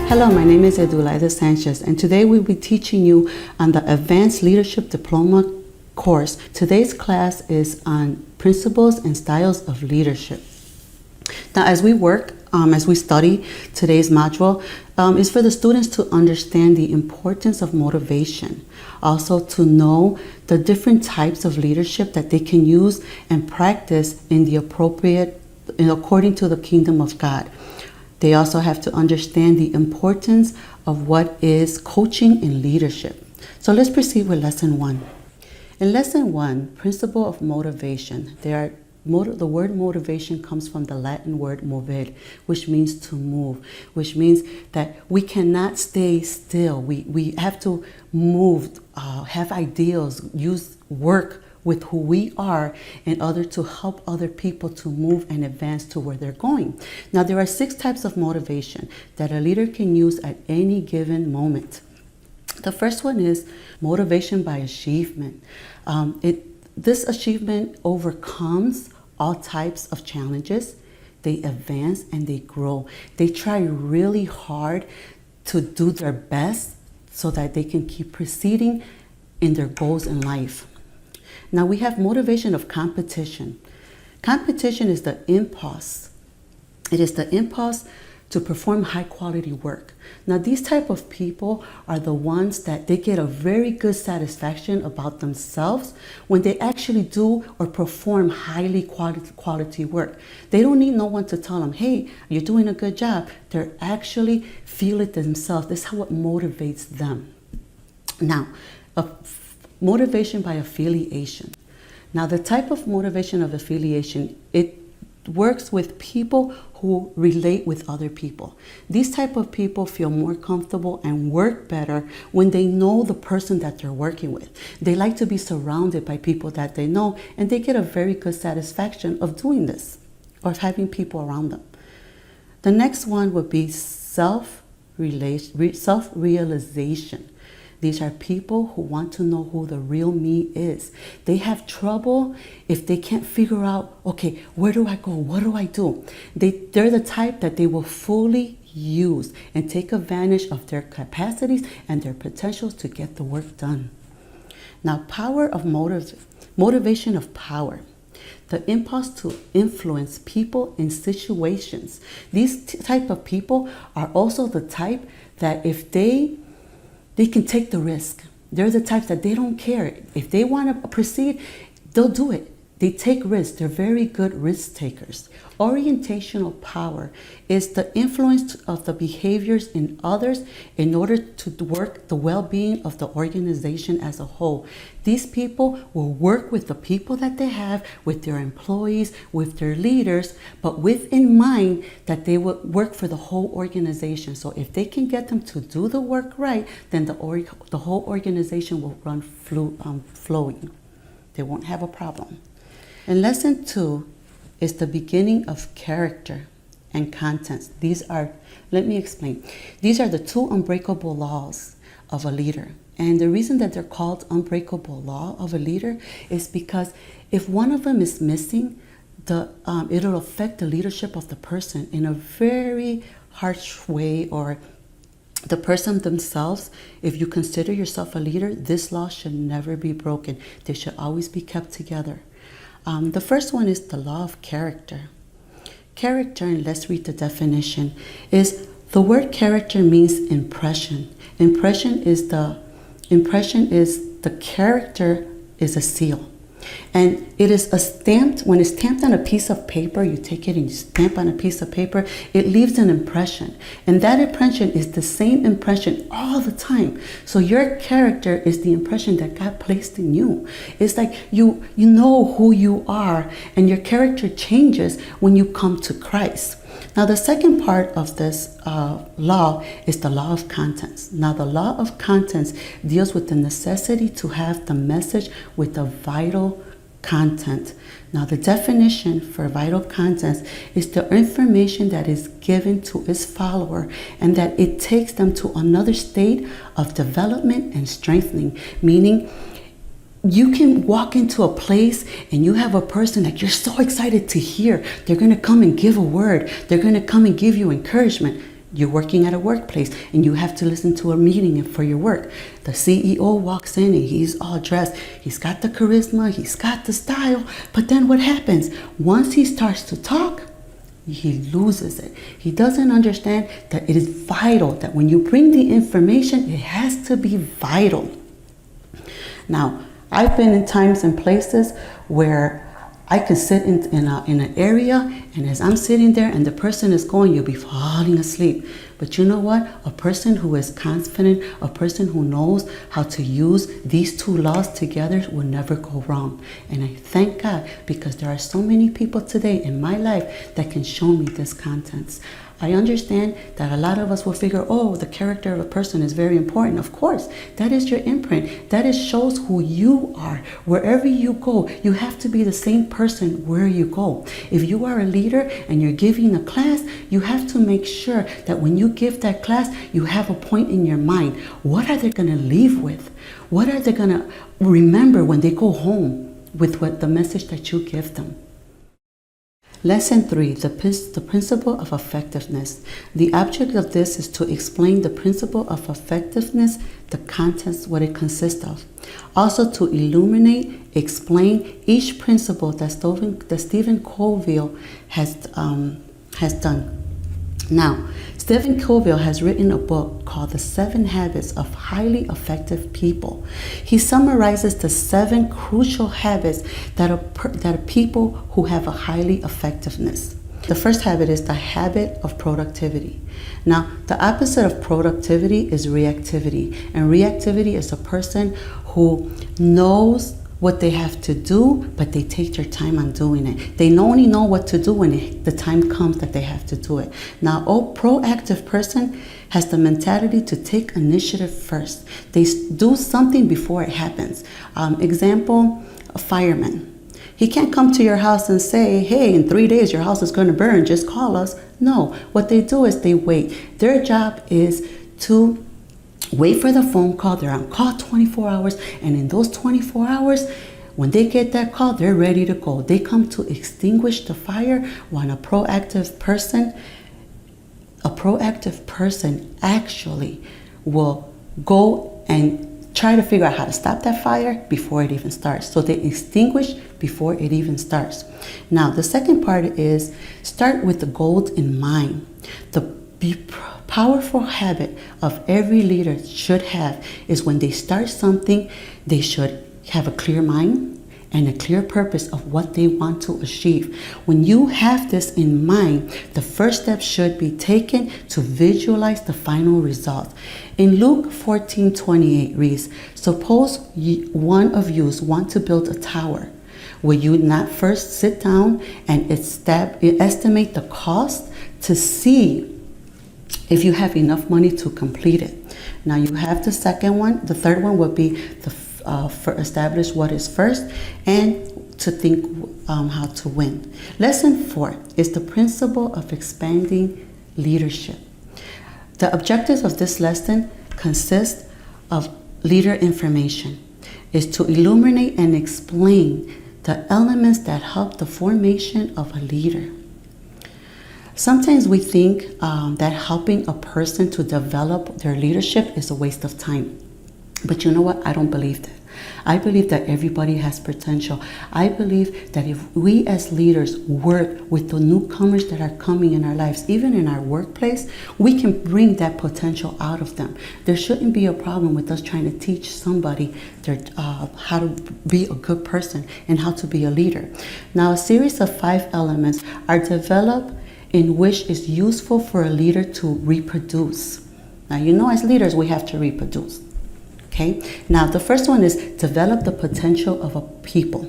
Hello, my name is Edulaida Sanchez, and today we'll be teaching you on the Advanced Leadership Diploma course. Today's class is on Principles and Styles of Leadership. Now, as we study today's module, is for the students to understand the importance of motivation, also to know the different types of leadership that they can use and practice in the according to the kingdom of God. They also have to understand the importance of what is coaching and leadership. So let's proceed with lesson 1. In lesson 1, principle of motivation, the word motivation comes from the Latin word mover, which means to move, which means that we cannot stay still. We have to move, have ideals, use work with who we are in order to help other people to move and advance to where they're going. Now, there are 6 types of motivation that a leader can use at any given moment. The first one is motivation by achievement. This achievement overcomes all types of challenges. They advance and they grow. They try really hard to do their best so that they can keep proceeding in their goals in life. Now we have motivation of competition. Competition is the impulse. It is the impulse to perform high quality work. Now these type of people are the ones that they get a very good satisfaction about themselves when they actually do or perform highly quality work. They don't need no one to tell them, hey, you're doing a good job. They actually feel it themselves. This is how it motivates them. Now, motivation by affiliation. Now, the type of motivation of affiliation, it works with people who relate with other people. These type of people feel more comfortable and work better when they know the person that they're working with. They like to be surrounded by people that they know, and they get a very good satisfaction of doing this or having people around them. The next one would be self-realization. These are people who want to know who the real me is. They have trouble if they can't figure out, okay, where do I go? What do I do? They're the type that they will fully use and take advantage of their capacities and their potentials to get the work done. Now, power of motivation of power. The impulse to influence people in situations. These type of people are also the type that if they can take the risk. They're the types that they don't care. If they want to proceed, they'll do it. They take risks. They're very good risk takers. Orientational power is the influence of the behaviors in others in order to work the well-being of the organization as a whole. These people will work with the people that they have, with their employees, with their leaders, but with in mind that they will work for the whole organization. So if they can get them to do the work right, then the whole organization will run flowing. They won't have a problem. And lesson 2 is the beginning of character and contents. Let me explain. These are the 2 unbreakable laws of a leader. And the reason that they're called unbreakable law of a leader is because if one of them is missing, it'll affect the leadership of the person in a very harsh way, or the person themselves. If you consider yourself a leader, this law should never be broken. They should always be kept together. The first one is the law of character. Character, and let's read the definition, is the word character means impression. Impression is the character is a seal. And it is when it's stamped on a piece of paper, you take it and you stamp on a piece of paper, it leaves an impression. And that impression is the same impression all the time. So your character is the impression that God placed in you. It's like you know who you are, and your character changes when you come to Christ. Now, the second part of this law is the law of contents. Now, the law of contents deals with the necessity to have the message with the vital content. Now, the definition for vital contents is the information that is given to its follower and that it takes them to another state of development and strengthening, meaning you can walk into a place and you have a person that you're so excited to hear. They're going to come and give a word. They're going to come and give you encouragement. You're working at a workplace and you have to listen to a meeting for your work. The CEO walks in and he's all dressed. He's got the charisma, he's got the style. But then what happens? Once he starts to talk, he loses it. He doesn't understand that it is vital, that when you bring the information, it has to be vital. Now, I've been in times and places where I can sit in an area, and as I'm sitting there and the person is going, you'll be falling asleep. But you know what? A person who is confident, a person who knows how to use these two laws together will never go wrong. And I thank God, because there are so many people today in my life that can show me this contents. I understand that a lot of us will figure, oh, the character of a person is very important. Of course, that is your imprint. That shows who you are. Wherever you go, you have to be the same person where you go. If you are a leader and you're giving a class, you have to make sure that when you give that class, you have a point in your mind. What are they going to leave with? What are they going to remember when they go home with the message that you give them? Lesson 3, the principle of effectiveness. The object of this is to explain the principle of effectiveness, the contents, what it consists of. Also to illuminate, explain each principle that Stephen Covey has done. Now, Stephen Covey has written a book called The 7 Habits of Highly Effective People. He summarizes the 7 crucial habits that are people who have a highly effectiveness. The first habit is the habit of productivity. Now, the opposite of productivity is reactivity. And reactivity is a person who knows what they have to do, but they take their time on doing it. They only know what to do when the time comes that they have to do it. Now, a proactive person has the mentality to take initiative first. They do something before it happens. Example, a fireman. He can't come to your house and say, hey, in 3 days your house is going to burn, just call us. No, what they do is they wait. Their job is to wait for the phone call. They're on call 24 hours. And in those 24 hours, when they get that call, they're ready to go. They come to extinguish the fire. When a proactive person actually will go and try to figure out how to stop that fire before it even starts. So they extinguish before it even starts. Now, the second part is start with the goals in mind. The powerful habit of every leader should have is when they start something, they should have a clear mind and a clear purpose of what they want to achieve. When you have this in mind, the first step should be taken to visualize the final result. In Luke 14:28 reads, suppose one of you want to build a tower. Will you not first sit down and estimate the cost to see if you have enough money to complete it? Now you have the second one. The third one would be for establish what is first and to think how to win. Lesson 4 is the principle of expanding leadership. The objectives of this lesson consist of leader information, is to illuminate and explain the elements that help the formation of a leader. Sometimes we think that helping a person to develop their leadership is a waste of time. But you know what? I don't believe that. I believe that everybody has potential. I believe that if we as leaders work with the newcomers that are coming in our lives, even in our workplace, we can bring that potential out of them. There shouldn't be a problem with us trying to teach somebody how to be a good person and how to be a leader. Now, a series of 5 elements are developed in which is useful for a leader to reproduce. Now, you know, as leaders, we have to reproduce. Okay. Now, the first one is develop the potential of a people.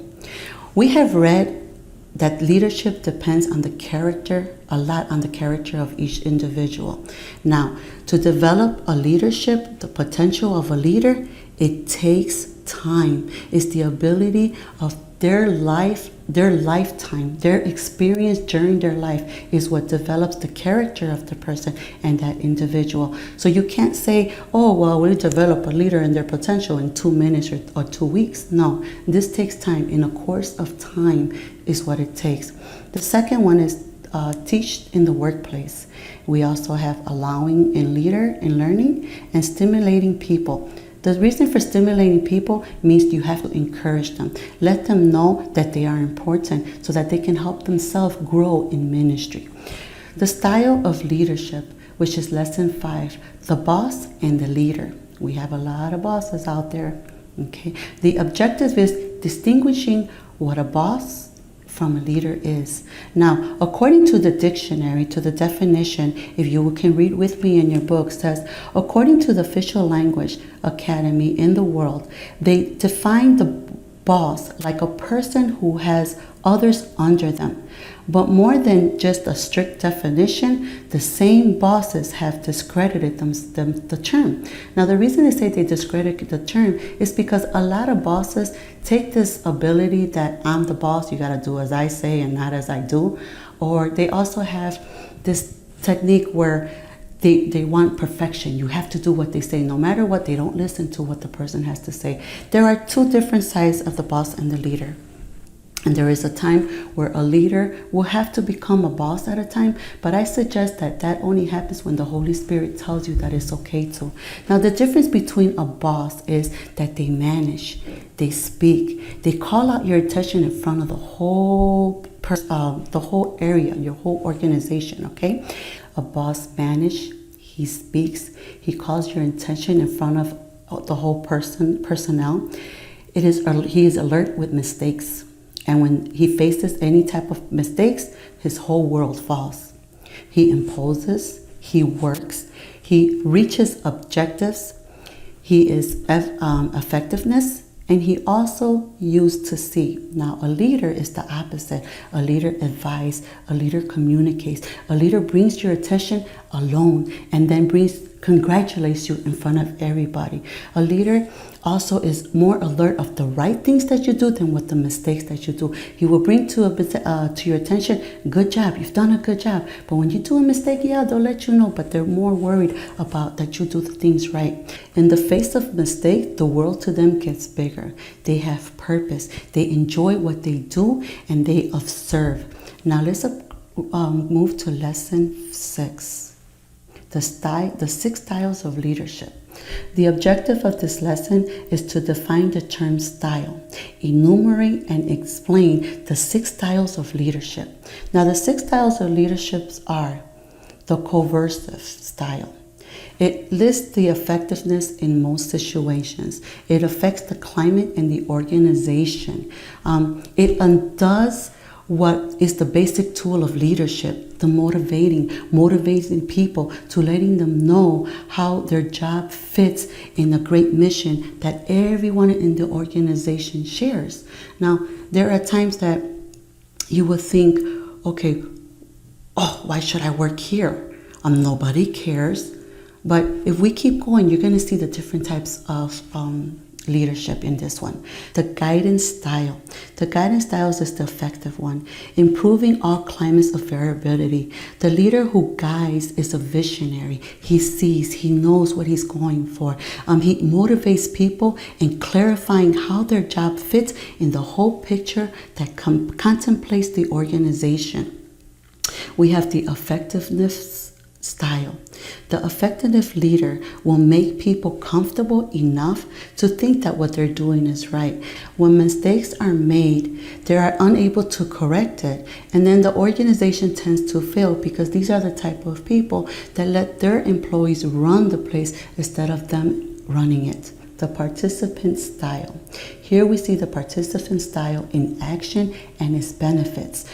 We have read that leadership depends on the character, a lot on the character of each individual. Now, to develop a leadership, the potential of a leader, it takes time. It's the ability of their lifetime, their experience during their life is what develops the character of the person and that individual. So you can't say, oh, well, we'll develop a leader and their potential in 2 minutes or 2 weeks. No, this takes time. In a course of time is what it takes. The second one is teach in the workplace. We also have allowing and leader in learning and stimulating people. The reason for stimulating people means you have to encourage them. Let them know that they are important so that they can help themselves grow in ministry. The style of leadership, which is lesson 5, the boss and the leader. We have a lot of bosses out there. Okay. The objective is distinguishing what a boss from a leader is. Now, according to the dictionary, to the definition, if you can read with me in your book, says, according to the Official Language Academy in the world, they define the boss like a person who has others under them. But more than just a strict definition, the same bosses have discredited the term. Now, the reason they say they discredit the term is because a lot of bosses take this ability that I'm the boss, you got to do as I say and not as I do. Or they also have this technique where they want perfection. You have to do what they say. No matter what, they don't listen to what the person has to say. There are two different sides of the boss and the leader. And there is a time where a leader will have to become a boss at a time, but I suggest that that only happens when the Holy Spirit tells you that it's okay to. Now, the difference between a boss is that they manage, they speak, they call out your attention in front of the whole area, your whole organization, okay? A boss manages, he speaks, he calls your attention in front of the whole personnel. He is alert with mistakes. And when he faces any type of mistakes, his whole world falls. He imposes, he works, he reaches objectives, he is effectiveness, and he also used to see. Now, a leader is the opposite. A leader advises, a leader communicates, a leader brings your attention alone and then congratulates you in front of everybody. A leader also is more alert of the right things that you do than with the mistakes that you do. He will bring to your attention, good job, you've done a good job. But when you do a mistake, yeah, they'll let you know, but they're more worried about that you do the things right. In the face of mistake, the world to them gets bigger. They have purpose. They enjoy what they do and they observe. Now let's move to lesson 6. The 6 styles of leadership. The objective of this lesson is to define the term style, enumerate and explain the 6 styles of leadership. Now, the 6 styles of leadership are the coercive style. It lists the effectiveness in most situations. It affects the climate and the organization. It undoes what is the basic tool of leadership, the motivating people to letting them know how their job fits in a great mission that everyone in the organization shares. Now, there are times that you will think, okay, why should I work here? Nobody cares. But if we keep going, you're going to see the different types of leadership in this one. The guidance style. The guidance style is the effective one. Improving all climates of variability. The leader who guides is a visionary. He sees, he knows what he's going for. He motivates people in clarifying how their job fits in the whole picture that contemplates the organization. We have the effectiveness style. The effective leader will make people comfortable enough to think that what they're doing is right. When mistakes are made, they are unable to correct it, and then the organization tends to fail because these are the type of people that let their employees run the place instead of them running it. The participant style. Here we see the participant style in action and its benefits.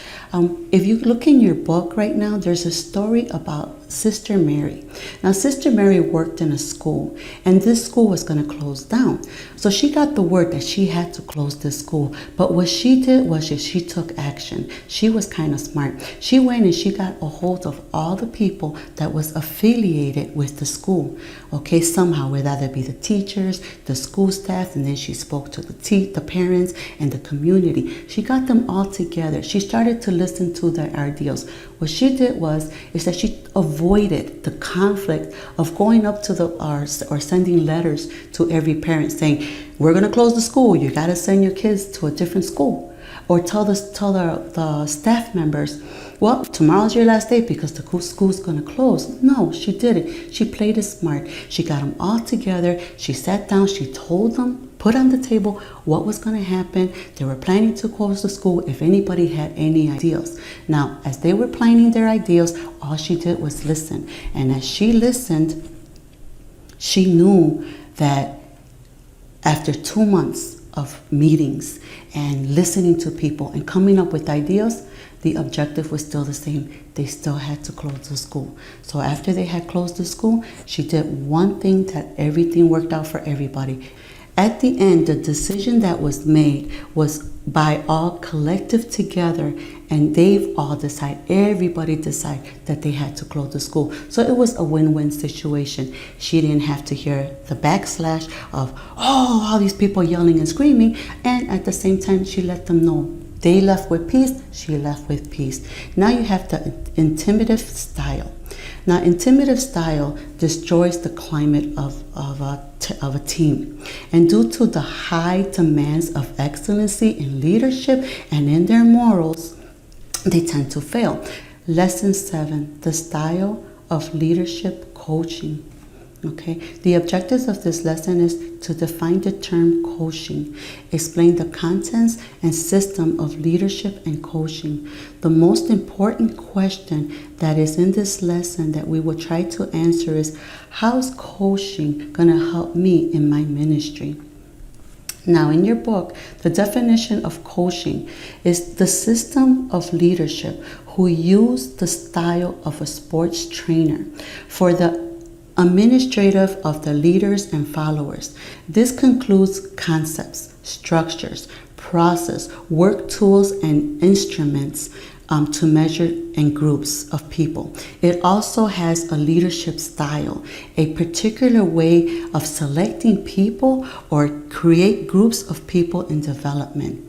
If you look in your book right now, there's a story about Sister Mary. Now, Sister Mary worked in a school, and this school was going to close down. So she got the word that she had to close this school. But what she did was she took action. She was kind of smart. She went and she got a hold of all the people that was affiliated with the school. Okay, somehow, whether that be the teachers, the school staff, and then she spoke to the parents and the community. She got them all together. She started to listen to their ideals. What she did is that she avoided the conflict of going up to or sending letters to every parent saying, we're going to close the school. You got to send your kids to a different school. or tell the staff members, well, tomorrow's your last day because the school's going to close. No, she didn't. She played it smart. She got them all together. She sat down. She told them, put on the table what was going to happen. They were planning to close the school if anybody had any ideas. Now, as they were planning their ideas, all she did was listen. And as she listened, she knew that after 2 months of meetings and listening to people and coming up with ideas, the objective was still the same. They still had to close the school. So after they had closed the school, she did one thing that everything worked out for everybody. At the end, the decision that was made was by all collective together, and they've all decided, everybody decided that they had to close the school. So it was a win-win situation. She didn't have to hear the backslash of, oh, all these people yelling and screaming, and at the same time, she let them know. They left with peace, she left with peace. Now you have the intimidative style. Now, intimidative style destroys the climate of a team. And due to the high demands of excellency in leadership and in their morals, they tend to fail. Lesson 7, the style of leadership coaching. Okay, the objectives of this lesson is to define the term coaching, explain the contents and system of leadership and coaching. The most important question that is in this lesson that we will try to answer is, how is coaching going to help me in my ministry? Now, in your book, the definition of coaching is the system of leadership who use the style of a sports trainer for the administrative of the leaders and followers. This concludes concepts, structures, process, work tools, and instruments to measure in groups of people. It also has a leadership style, a particular way of selecting people or create groups of people in development.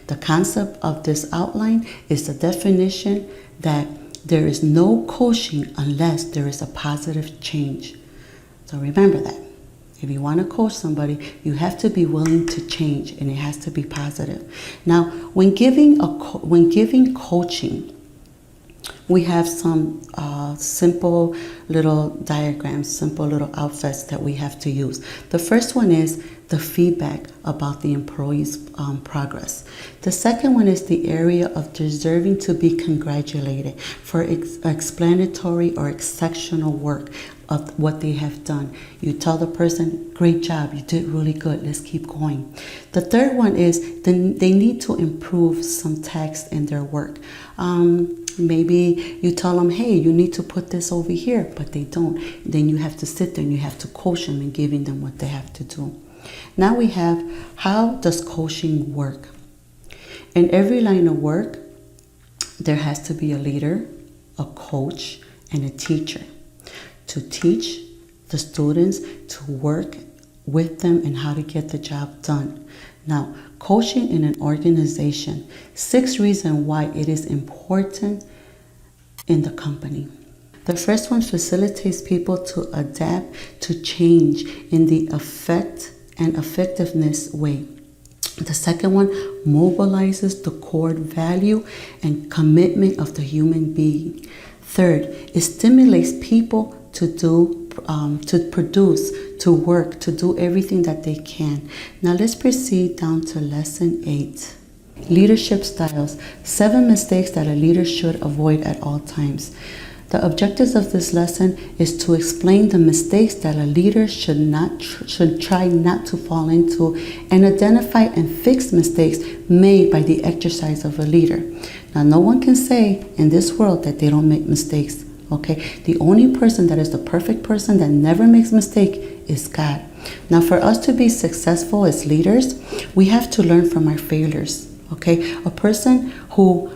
The concept of this outline is the definition that there is no coaching unless there is a positive change. So remember that. If you want to coach somebody, you have to be willing to change, and it has to be positive. Now, when giving coaching, we have some simple little diagrams, simple little outfits that we have to use. The first one is the feedback about the employee's progress. The second one is the area of deserving to be congratulated for explanatory or exceptional work of what they have done. You tell the person, great job, you did really good, let's keep going. The third one is they need to improve some text in their work. Maybe you tell them, hey, you need to put this over here, but they don't. Then you have to sit there and you have to coach them and giving them what they have to do. Now we have, how does coaching work? In every line of work, there has to be a leader, a coach, and a teacher to teach the students, to work with them and how to get the job done. Now, coaching in an organization, 6 reasons why it is important in the company. The first one facilitates people to adapt to change in the effectiveness way. The second one mobilizes the core value and commitment of the human being. Third, it stimulates people to produce, to work, to do everything that they can. Now let's proceed down to lesson 8. Leadership styles, 7 mistakes that a leader should avoid at all times. The objectives of this lesson is to explain the mistakes that a leader should try not to fall into, and identify and fix mistakes made by the exercise of a leader. Now, no one can say in this world that they don't make mistakes. Okay, the only person that is the perfect person that never makes mistake is God. Now, for us to be successful as leaders, we have to learn from our failures. Okay, a person who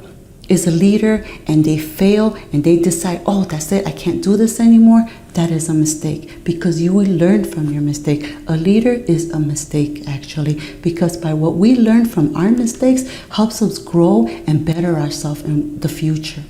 is a leader and they fail and they decide, oh, that's it, I can't do this anymore, that is a mistake, because you will learn from your mistake. A leader is a mistake, actually, because by what we learn from our mistakes helps us grow and better ourselves in the future.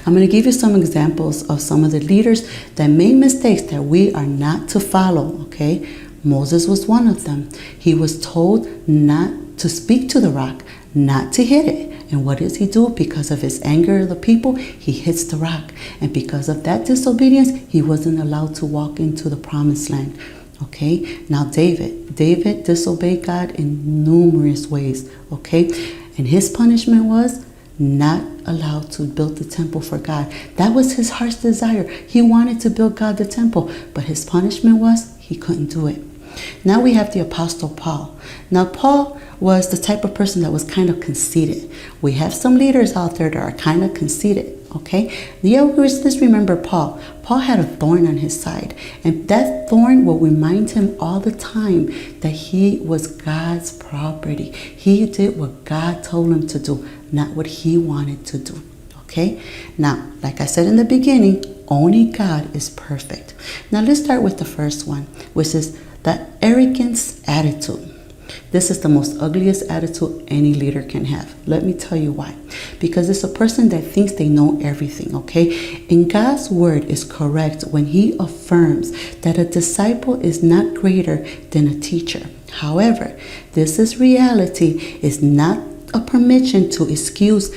I'm going to give you some examples of some of the leaders that made mistakes that we are not to follow, okay? Moses was one of them. He was told not to speak to the rock, not to hit it. And what does he do? Because of his anger of the people, he hits the rock. And because of that disobedience, he wasn't allowed to walk into the promised land. Okay, now David disobeyed God in numerous ways. Okay, and his punishment was not allowed to build the temple for God. That was his heart's desire. He wanted to build God the temple, but his punishment was he couldn't do it. Now we have the Apostle Paul. Now Paul was the type of person that was kind of conceited. We have some leaders out there that are kind of conceited. Okay, let's remember Paul. Paul had a thorn on his side, and that thorn will remind him all the time that he was God's property. He did what God told him to do, not what he wanted to do. Okay, now, like I said in the beginning, only God is perfect. Now let's start with the first one, which is the arrogance attitude. This is the most ugliest attitude any leader can have. Let me tell you why. Because it's a person that thinks they know everything, okay? And God's word is correct when he affirms that a disciple is not greater than a teacher. However, this is reality, is not a permission to excuse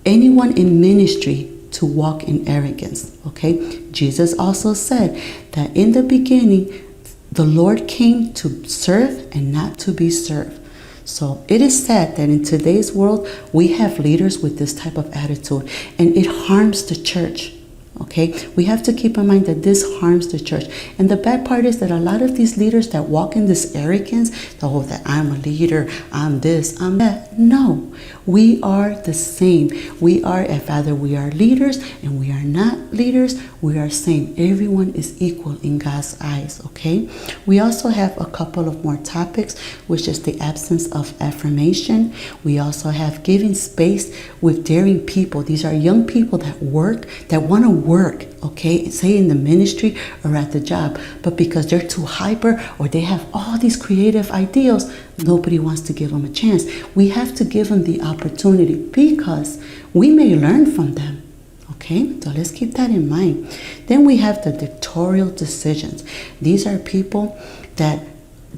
anyone in ministry to walk in arrogance, okay? Jesus also said that in the beginning, the Lord came to serve and not to be served. So it is sad that in today's world, we have leaders with this type of attitude, and it harms the church. Okay, we have to keep in mind that this harms the church. And the bad part is that a lot of these leaders that walk in this arrogance, that I'm a leader, I'm this, I'm that. No, we are the same. We are, if either we are leaders and we are not leaders, we are same. Everyone is equal in God's eyes, okay? We also have a couple of more topics, which is the absence of affirmation. We also have giving space with daring people. These are young people that work, that want to work, okay, say in the ministry or at the job, but because they're too hyper or they have all these creative ideas, nobody wants to give them a chance. We have to give them the opportunity because we may learn from them. Okay, so let's keep that in mind. Then we have the dictatorial decisions. These are people that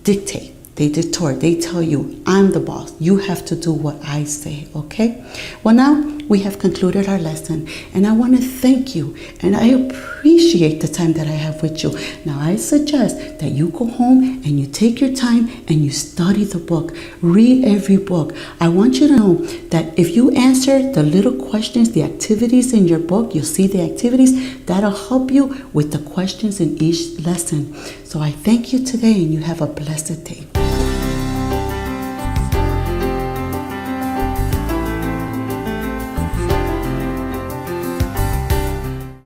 dictate. They dictate. They tell you, I'm the boss. You have to do what I say, okay? Well, now we have concluded our lesson, and I want to thank you, and I appreciate the time that I have with you. Now, I suggest that you go home and you take your time and you study the book. Read every book. I want you to know that if you answer the little questions, the activities in your book, you'll see the activities, that'll help you with the questions in each lesson. So I thank you today, and you have a blessed day.